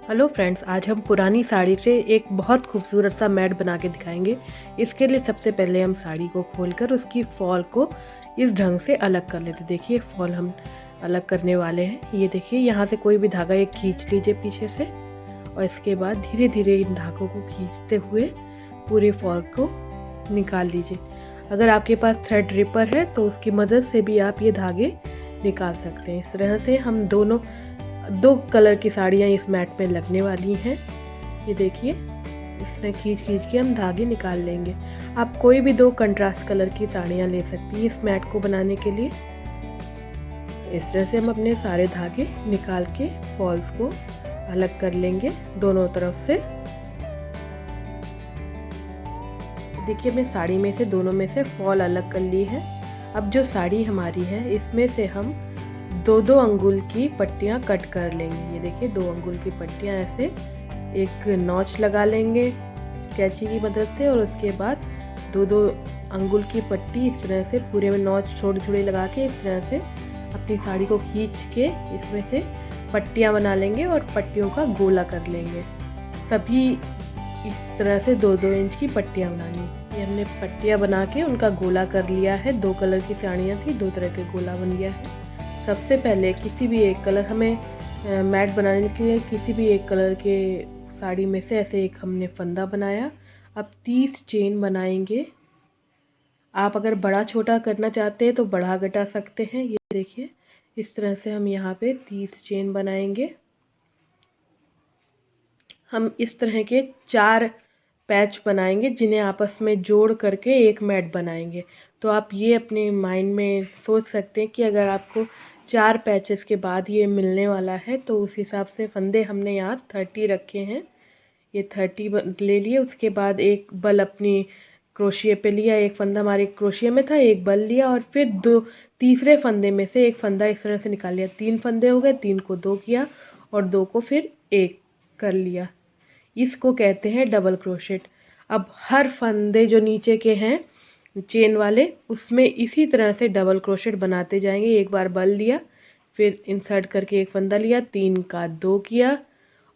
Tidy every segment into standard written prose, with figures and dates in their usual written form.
Hello friends, आज हम पुरानी साड़ी से एक बहुत खूबसूरत सा मैट बना के दिखाएंगे। इसके लिए सबसे पहले हम साड़ी को खोलकर उसकी फॉल को इस ढंग से अलग कर लेते। देखिए फॉल हम अलग करने वाले हैं। ये देखिए यहाँ से कोई भी धागा एक खींच लीजिए पीछे से, और इसके बाद धीरे धीरे इन धागों को खींचते हुए पूरे फॉल को निकाल लीजिए। अगर आपके पास थ्रेड रिपर है तो उसकी मदद से भी आप ये धागे निकाल सकते हैं। इस तरह से हम दो कलर की साड़ियाँ इस मैट में लगने वाली हैं। ये देखिए इसमें खींच खींच के हम धागे निकाल लेंगे। आप कोई भी दो कंट्रास्ट कलर की साड़ियाँ ले सकती हैं इस मैट को बनाने के लिए। इस तरह से हम अपने सारे धागे निकाल के फॉल्स को अलग कर लेंगे दोनों तरफ से। देखिए मैं साड़ी में से दोनों में से फॉल अलग कर ली है। अब जो साड़ी हमारी है इसमें से हम दो अंगुल की पट्टियाँ कट कर लेंगे। ये देखिए 2 अंगुल की पट्टियाँ ऐसे एक नॉच लगा लेंगे कैंची की मदद से, और उसके बाद दो अंगुल की पट्टी इस तरह से पूरे में नॉच छोटे लगा के इस तरह से अपनी साड़ी को खींच के इसमें से पट्टियाँ बना लेंगे और पट्टियों का गोला कर लेंगे। सभी इस तरह से 2 इंच की पट्टियाँ बनानी। ये हमने पट्टियाँ बना के उनका गोला कर लिया है। 2 कलर की साड़ियाँ थी, 2 तरह के गोला बन गया है। सबसे पहले किसी भी एक कलर हमें मैट बनाने के लिए किसी भी एक कलर के साड़ी में से ऐसे एक हमने फंदा बनाया। अब 30 चेन बनाएंगे। आप अगर बड़ा छोटा करना चाहते हैं तो बढ़ा घटा सकते हैं। ये देखिए इस तरह से हम यहाँ पे 30 चेन बनाएंगे। हम इस तरह के 4 पैच बनाएंगे जिन्हें आपस में जोड़ करके एक मैट बनाएंगे। तो आप ये अपने माइंड में सोच सकते हैं कि अगर आपको 4 पैचेस के बाद ये मिलने वाला है तो उस हिसाब से फंदे हमने यहाँ 30 रखे हैं। ये 30 ले लिए। उसके बाद एक बल अपनी क्रोशिया पे लिया, एक फंदा हमारे क्रोशिया में था, एक बल लिया, और फिर तीसरे फंदे में से एक फंदा इस तरह से निकाल लिया। 3 फंदे हो गए, 3 को 2 किया और 2 को फिर 1 कर लिया। इसको कहते हैं डबल क्रोशेट। अब हर फंदे जो नीचे के हैं चेन वाले उसमें इसी तरह से डबल क्रोशेट बनाते जाएंगे। एक बार बल लिया, फिर इंसर्ट करके एक फंदा लिया, 3 का 2 किया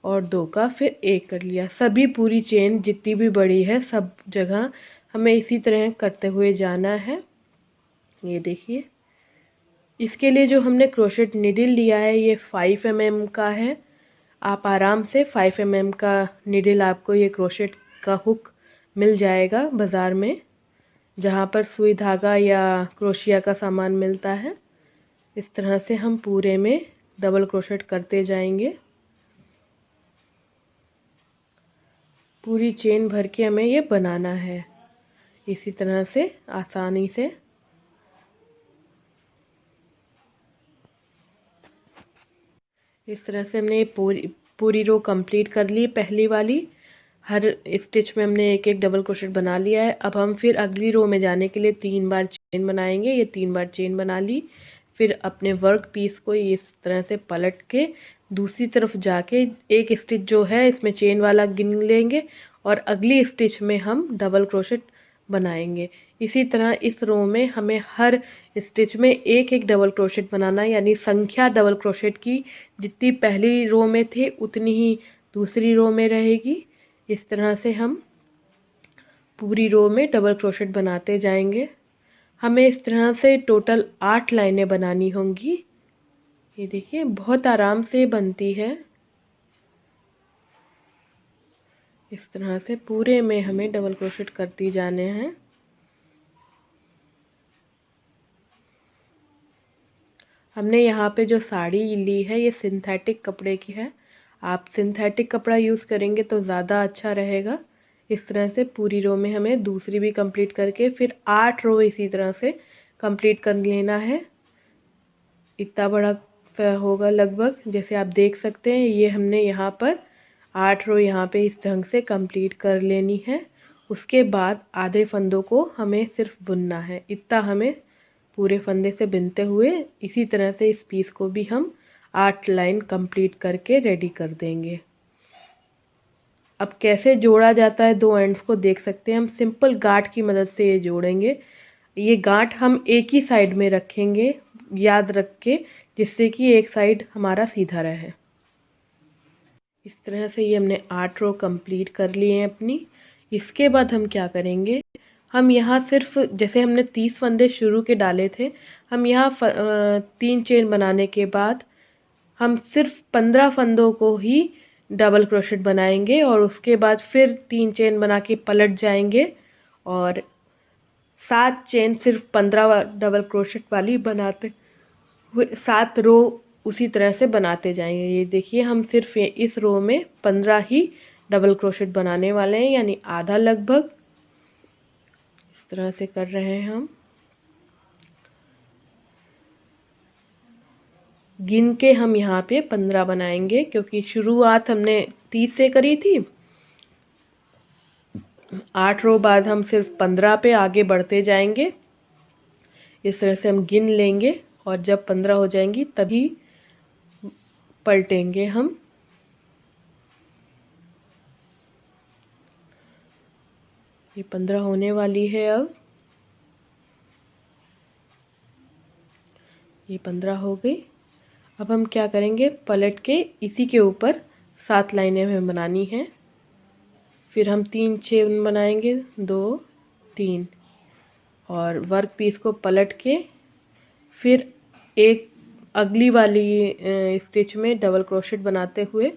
और 2 का फिर 1 कर लिया। सभी पूरी चेन जितनी भी बड़ी है सब जगह हमें इसी तरह करते हुए जाना है। ये देखिए इसके लिए जो हमने क्रोशेट नीडल लिया है ये 5 mm का है। आप आराम से 5 mm का नीडल, आपको ये क्रोशेट का हुक मिल जाएगा बाज़ार में जहाँ पर सुई धागा या क्रोशिया का सामान मिलता है। इस तरह से हम पूरे में डबल क्रोशेट करते जाएंगे। पूरी चेन भर के हमें ये बनाना है इसी तरह से आसानी से। इस तरह से हमने पूरी रो कंप्लीट कर ली। पहली वाली हर स्टिच में हमने एक एक डबल क्रोशेट बना लिया है। अब हम फिर अगली रो में जाने के लिए 3 बार चेन बनाएंगे। ये 3 बार चेन बना ली। फिर अपने वर्क पीस को इस तरह से पलट के दूसरी तरफ जाके एक स्टिच जो है इसमें चेन वाला गिन लेंगे और अगली स्टिच में हम डबल क्रोशेट बनाएंगे। इसी तरह इस रो में हमें हर स्टिच में एक एक डबल क्रोशेट बनाना है, यानी संख्या डबल क्रोशेट की जितनी पहली रो में थे उतनी ही दूसरी रो में रहेगी। इस तरह से हम पूरी रो में डबल क्रोशेट बनाते जाएंगे। हमें इस तरह से टोटल 8 लाइनें बनानी होंगी। ये देखिए बहुत आराम से बनती है। इस तरह से पूरे में हमें डबल क्रोशेट करती जाने हैं। हमने यहाँ पे जो साड़ी ली है ये सिंथेटिक कपड़े की है। आप सिंथेटिक कपड़ा यूज़ करेंगे तो ज़्यादा अच्छा रहेगा। इस तरह से पूरी रो में हमें दूसरी भी कंप्लीट करके फिर 8 रो इसी तरह से कंप्लीट कर लेना है। इतना बड़ा सा होगा लगभग, जैसे आप देख सकते हैं। ये हमने यहाँ पर 8 रो यहाँ पे इस ढंग से कंप्लीट कर लेनी है। उसके बाद आधे फंदों को हमें सिर्फ बुनना है। इतना हमें पूरे फंदे से बिनते हुए इसी तरह से इस पीस को भी हम 8 लाइन कंप्लीट करके रेडी कर देंगे। अब कैसे जोड़ा जाता है 2 एंड्स को देख सकते हैं। हम सिंपल गांठ की मदद से ये जोड़ेंगे। ये गांठ हम एक ही साइड में रखेंगे याद रख के, जिससे कि एक साइड हमारा सीधा रहे। इस तरह से ये हमने 8 रो कंप्लीट कर लिए हैं अपनी। इसके बाद हम क्या करेंगे, हम यहाँ सिर्फ जैसे हमने 30 फंदे शुरू के डाले थे, हम यहाँ 3 चेन बनाने के बाद हम सिर्फ 15 फंदों को ही डबल क्रोशेट बनाएंगे और उसके बाद फिर 3 चेन बना के पलट जाएंगे और 7 चेन सिर्फ 15 डबल क्रोशेट वाली बनाते हुए 7 रो उसी तरह से बनाते जाएंगे। ये देखिए हम सिर्फ इस रो में 15 ही डबल क्रोशेट बनाने वाले हैं, यानी आधा लगभग। इस तरह से कर रहे हैं हम। गिन के हम यहाँ पे 15 बनाएंगे क्योंकि शुरुआत हमने 30 से करी थी। 8 रो बाद हम सिर्फ 15 पे आगे बढ़ते जाएंगे। इस तरह से हम गिन लेंगे और जब 15 हो जाएंगी तभी पलटेंगे हम। ये 15 होने वाली है। अब ये 15 हो गई। अब हम क्या करेंगे, पलट के इसी के ऊपर 7 लाइनें हमें बनानी हैं। फिर हम 3 चेन बनाएंगे, 2 3, और वर्क पीस को पलट के फिर एक अगली वाली स्टिच में डबल क्रोशेट बनाते हुए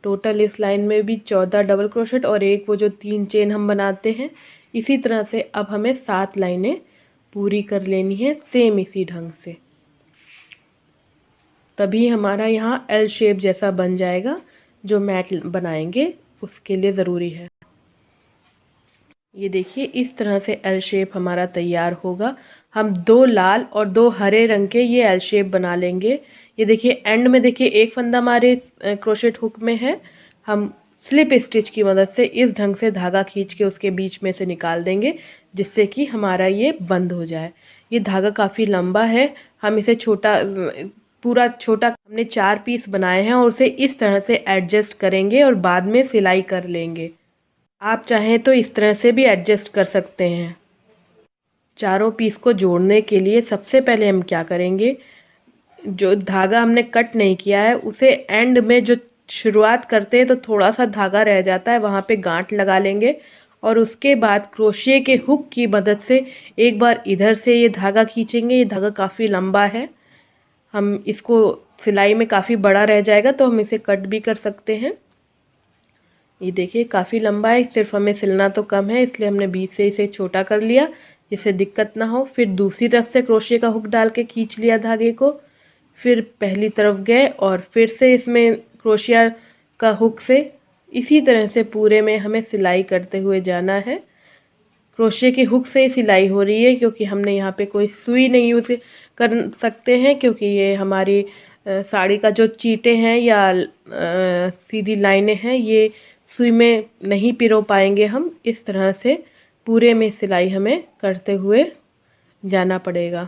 टोटल इस लाइन में भी 14 डबल क्रोशेट और एक वो जो 3 चेन हम बनाते हैं, इसी तरह से अब हमें 7 लाइनें पूरी कर लेनी है सेम इसी ढंग से। तभी हमारा यहाँ एल शेप जैसा बन जाएगा, जो मैट बनाएंगे उसके लिए ज़रूरी है। ये देखिए इस तरह से एल शेप हमारा तैयार होगा। हम 2 लाल और 2 हरे रंग के ये एल शेप बना लेंगे। ये देखिए एंड में देखिए एक फंदा हमारे क्रोशेट हुक में है। हम स्लिप स्टिच की मदद से इस ढंग से धागा खींच के उसके बीच में से निकाल देंगे, जिससे कि हमारा ये बंद हो जाए। ये धागा काफ़ी लंबा है, हम इसे पूरा छोटा हमने 4 पीस बनाए हैं और उसे इस तरह से एडजस्ट करेंगे और बाद में सिलाई कर लेंगे। आप चाहें तो इस तरह से भी एडजस्ट कर सकते हैं। चारों पीस को जोड़ने के लिए सबसे पहले हम क्या करेंगे, जो धागा हमने कट नहीं किया है उसे एंड में जो शुरुआत करते हैं तो थोड़ा सा धागा रह जाता है, वहाँ पे गांठ लगा लेंगे और उसके बाद क्रोशिये के हुक की मदद से एक बार इधर से ये धागा खींचेंगे। ये धागा काफ़ी लंबा है, हम इसको सिलाई में काफ़ी बड़ा रह जाएगा तो हम इसे कट भी कर सकते हैं। ये देखिए काफ़ी लंबा है, सिर्फ हमें सिलना तो कम है, इसलिए हमने बीच से इसे छोटा कर लिया जिससे दिक्कत ना हो। फिर दूसरी तरफ से क्रोशिये का हुक डाल के खींच लिया धागे को, फिर पहली तरफ गए और फिर से इसमें क्रोशिया का हुक से इसी तरह से पूरे में हमें सिलाई करते हुए जाना है। क्रोशिये के हुक से सिलाई हो रही है क्योंकि हमने यहाँ पे कोई सुई नहीं यूज़ कर सकते हैं, क्योंकि ये हमारी साड़ी का जो चीटे हैं या सीधी लाइनें हैं ये सुई में नहीं पिरो पाएंगे हम। इस तरह से पूरे में सिलाई हमें करते हुए जाना पड़ेगा।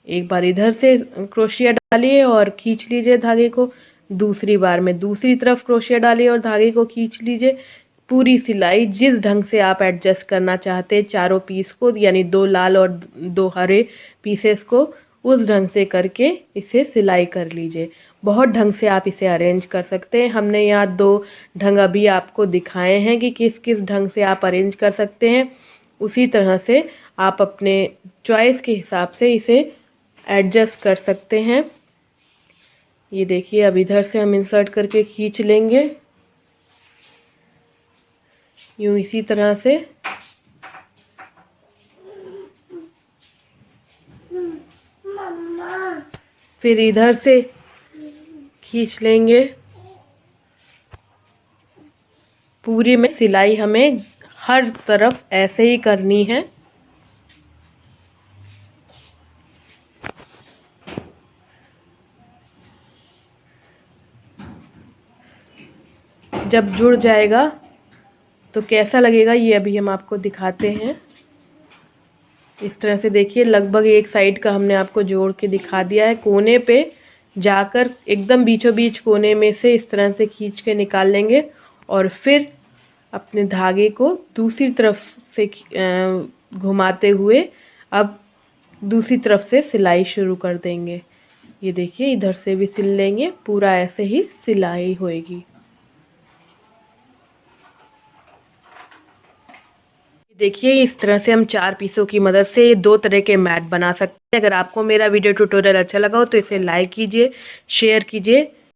एक बार इधर से क्रोशिया डालिए और खींच लीजिए धागे को, दूसरी बार में दूसरी तरफ क्रोशिया डालिए और धागे को खींच लीजिए। पूरी सिलाई जिस ढंग से आप एडजस्ट करना चाहते हैं चारों पीस को, यानी 2 लाल और 2 हरे पीसेस को, उस ढंग से करके इसे सिलाई कर लीजिए। बहुत ढंग से आप इसे अरेंज कर सकते हैं। हमने यहाँ 2 ढंग अभी आपको दिखाए हैं कि किस किस ढंग से आप अरेंज कर सकते हैं। उसी तरह से आप अपने चॉइस के हिसाब से इसे एडजस्ट कर सकते हैं। ये देखिए अब इधर से हम इंसर्ट करके खींच लेंगे यूँ इसी तरह से। फिर इधर से खींच लेंगे। पूरी में सिलाई हमें हर तरफ ऐसे ही करनी है। जब जुड़ जाएगा तो कैसा लगेगा ये अभी हम आपको दिखाते हैं। इस तरह से देखिए लगभग एक साइड का हमने आपको जोड़ के दिखा दिया है। कोने पे जाकर एकदम बीचों बीच कोने में से इस तरह से खींच के निकाल लेंगे और फिर अपने धागे को दूसरी तरफ से घुमाते हुए अब दूसरी तरफ से सिलाई शुरू कर देंगे। ये देखिए इधर से भी सिल लेंगे, पूरा ऐसे ही सिलाई होएगी। देखिए इस तरह से हम 4 पीसों की मदद से 2 तरह के मैट बना सकते हैं। अगर आपको मेरा वीडियो ट्यूटोरियल अच्छा लगा हो तो इसे लाइक कीजिए, शेयर कीजिए